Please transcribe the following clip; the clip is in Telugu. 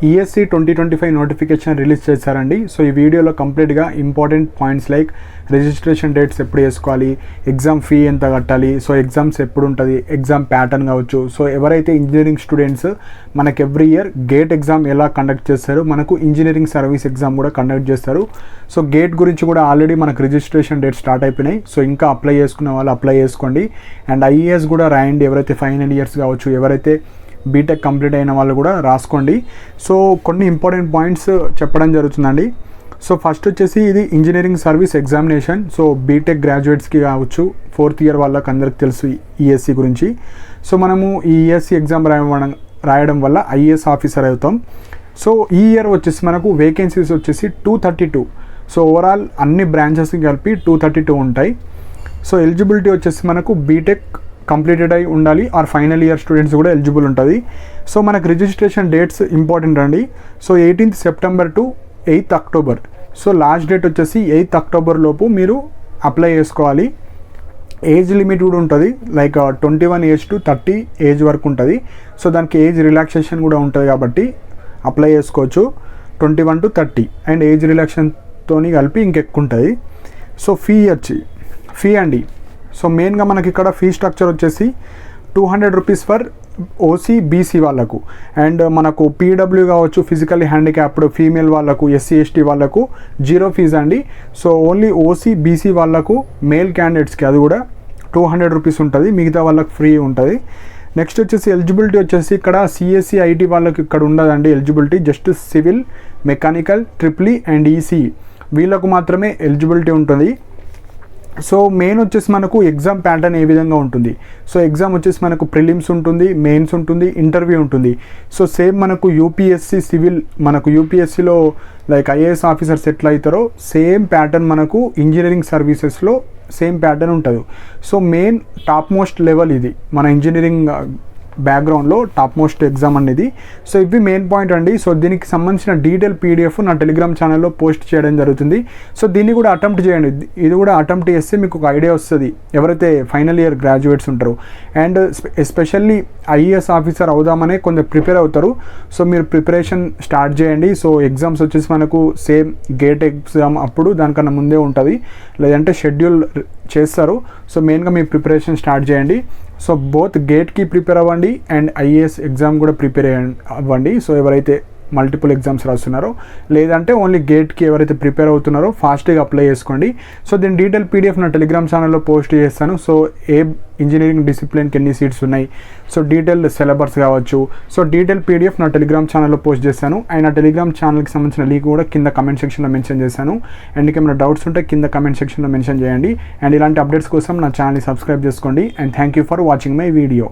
ఈఎస్సి 2025 నోటిఫికేషన్ రిలీజ్ చేశారండి. సో ఈ వీడియోలో కంప్లీట్గా important points like registration dates ఎప్పుడు వేసుకోవాలి, ఎగ్జామ్ ఫీ ఎంత కట్టాలి, సో ఎగ్జామ్స్ ఎప్పుడు ఉంటుంది, ఎగ్జామ్ ప్యాటర్న్ కావచ్చు. సో ఎవరైతే ఇంజనీరింగ్ స్టూడెంట్స్ మనకు ఎవ్రీ ఇయర్ గేట్ ఎగ్జామ్ ఎలా కండక్ట్ చేస్తారు, మనకు ఇంజనీరింగ్ సర్వీస్ ఎగ్జామ్ కూడా కండక్ట్ చేస్తారు. సో గేట్ గురించి కూడా ఆల్రెడీ మనకు రిజిస్ట్రేషన్ డేట్ స్టార్ట్ అయిపోయినాయి. సో ఇంకా అప్లై చేసుకున్న వాళ్ళు అప్లై చేసుకోండి. అండ్ ఐఏఎస్ కూడా రాయండి, ఎవరైతే ఫైనల్ ఇయర్స్ కావచ్చు, ఎవరైతే బీటెక్ కంప్లీట్ అయిన వాళ్ళు కూడా రాసుకోండి. సో కొన్ని ఇంపార్టెంట్ పాయింట్స్ చెప్పడం జరుగుతుందండి. సో ఫస్ట్ వచ్చేసి ఇది engineering service examination. So BTech గ్రాడ్యుయేట్స్కి కావచ్చు, 4th ఇయర్ వాళ్ళకి అందరికి తెలుసు ఈఎస్సి గురించి. సో మనము ఈ ఈఎస్సి ఎగ్జామ్ రాయడం వల్ల ఐఏఎస్ ఆఫీసర్ అవుతాం. సో ఈ ఇయర్ వచ్చేసి మనకు వేకెన్సీస్ వచ్చేసి 232. సో ఓవరాల్ అన్ని బ్రాంచెస్కి కలిపి 232 ఉంటాయి. సో ఎలిజిబిలిటీ వచ్చేసి మనకు బీటెక్ కంప్లీటెడ్ అయి ఉండాలి ఆర్ ఫైనల్ ఇయర్ స్టూడెంట్స్ కూడా ఎలిజిబుల్ ఉంటుంది. సో మనకు రిజిస్ట్రేషన్ డేట్స్ ఇంపార్టెంట్ అండి. So 18th September to 8th October. So last date వచ్చేసి 8th అక్టోబర్ లోపు మీరు అప్లై చేసుకోవాలి. ఏజ్ లిమిట్ కూడా ఉంటుంది, లైక్ 21 ఏజ్ టు 30 ఏజ్ వరకు ఉంటుంది. సో దానికి ఏజ్ రిలాక్సేషన్ కూడా ఉంటుంది కాబట్టి అప్లై చేసుకోవచ్చు 21 to 30. అండ్ ఏజ్ రిలాక్సేషన్తో కలిపి ఇంకెక్కువ ఉంటుంది. సో ఫీ అండి. సో మెయిన్గా మనకి ఇక్కడ ఫీ స్ట్రక్చర్ వచ్చేసి 200 రూపీస్ ఫర్ ఓసీ బీసీ వాళ్ళకు, అండ్ మనకు పీడబ్ల్యూ కావచ్చు, ఫిజికల్లీ హ్యాండిక్యాప్డ్ ఫీమేల్ వాళ్ళకు, ఎస్సీ ఎస్టీ వాళ్ళకు 0 ఫీజ్ అండి. సో ఓన్లీ ఓసీ బీసీ వాళ్ళకు మేల్ క్యాండిడేట్స్కి అది కూడా 200 రూపీస్ ఉంటుంది, మిగతా వాళ్ళకు ఫ్రీ ఉంటుంది. నెక్స్ట్ వచ్చేసి ఎలిజిబిలిటీ వచ్చేసి ఇక్కడ సిఎస్సి ఐటీ వాళ్ళకి ఇక్కడ ఉండదండి eligibility, just civil, mechanical, triple and EC వీళ్ళకు మాత్రమే ఎలిజిబిలిటీ ఉంటుంది. సో మెయిన్ వచ్చేసి మనకు ఎగ్జామ్ ప్యాటర్న్ ఏ విధంగా ఉంటుంది. సో ఎగ్జామ్ వచ్చేసి మనకు ప్రిలిమ్స్ ఉంటుంది, మెయిన్స్ ఉంటుంది, ఇంటర్వ్యూ ఉంటుంది. సో సేమ్ మనకు యూపీఎస్సి సివిల్, మనకు యూపీఎస్సిలో లైక్ ఐఏఎస్ ఆఫీసర్స్ ఎట్లా అవుతారో సేమ్ ప్యాటర్న్ మనకు ఇంజనీరింగ్ సర్వీసెస్లో సేమ్ ప్యాటర్న్ ఉంటుంది. So main top most level ఇది మన ఇంజనీరింగ్ బ్యాక్గ్రౌండ్లో టాప్ మోస్ట్ ఎగ్జామ్ అనేది. సో ఇవి మెయిన్ పాయింట్ అండి. సో దీనికి సంబంధించిన డీటెయిల్ పీడిఎఫ్ నా టెలిగ్రామ్ ఛానల్లో పోస్ట్ చేయడం జరుగుతుంది. సో దీన్ని కూడా అటెంప్ట్ చేయండి. ఇది కూడా అటెంప్ట్ చేస్తే మీకు ఒక ఐడియా వస్తుంది ఎవరైతే ఫైనల్ ఇయర్ గ్రాడ్యుయేట్స్ ఉంటారో. అండ్ ఎస్పెషల్లీ ఐఏఎస్ ఆఫీసర్ అవుదామనే కొంచెం ప్రిపేర్ అవుతారు. సో మీరు ప్రిపరేషన్ స్టార్ట్ చేయండి. సో ఎగ్జామ్స్ వచ్చేసి మనకు సేమ్ గేట్ ఎగ్జామ్ అప్పుడు దానికన్నా ముందే ఉంటుంది, లేదంటే షెడ్యూల్ చేస్తారు. సో మెయిన్గా మీ ప్రిపరేషన్ స్టార్ట్ చేయండి. సో బోత్ గేట్కి ప్రిపేర్ అవ్వండి అండ్ ఐఏఎస్ ఎగ్జామ్ కూడా ప్రిపేర్ అవ్వండి. సో ఎవరైతే మల్టిపుల్ ఎగ్జామ్స్ రాస్తున్నారో, లేదంటే ఓన్లీ గేట్కి ఎవరైతే ప్రిపేర్ అవుతున్నారో ఫాస్ట్గా అప్లై చేసుకోండి. సో దీని డీటెయిల్ పీడిఎఫ్ నా టెలిగ్రామ్ ఛానల్లో పోస్ట్ చేస్తాను. సో ఏ ఇంజనీరింగ్ డిసిప్లిన్కి ఎన్ని సీట్స్ ఉన్నాయి, సో డీటెయిల్ సిలబస్ కావచ్చు, సో డీటెయిల్ పీడిఎఫ్ నా టెలిగ్రామ్ ఛానల్లో పోస్ట్ చేస్తాను. అండ్ నా టెలిగ్రామ్ ఛానల్కి సంబంధించిన లింక్ కూడా కింద కమెంట్ సెక్షన్లో మెన్షన్ చేశాను. అండ్ ఏమైనా డౌట్స్ ఉంటే కింద కమెంట్ సెక్షన్లో మెన్షన్ చేయండి. అండ్ ఇలాంటి అప్డేట్స్ కోసం నా ఛానల్ని సబ్స్క్రైబ్ చేసుకోండి. And thank you for watching my video.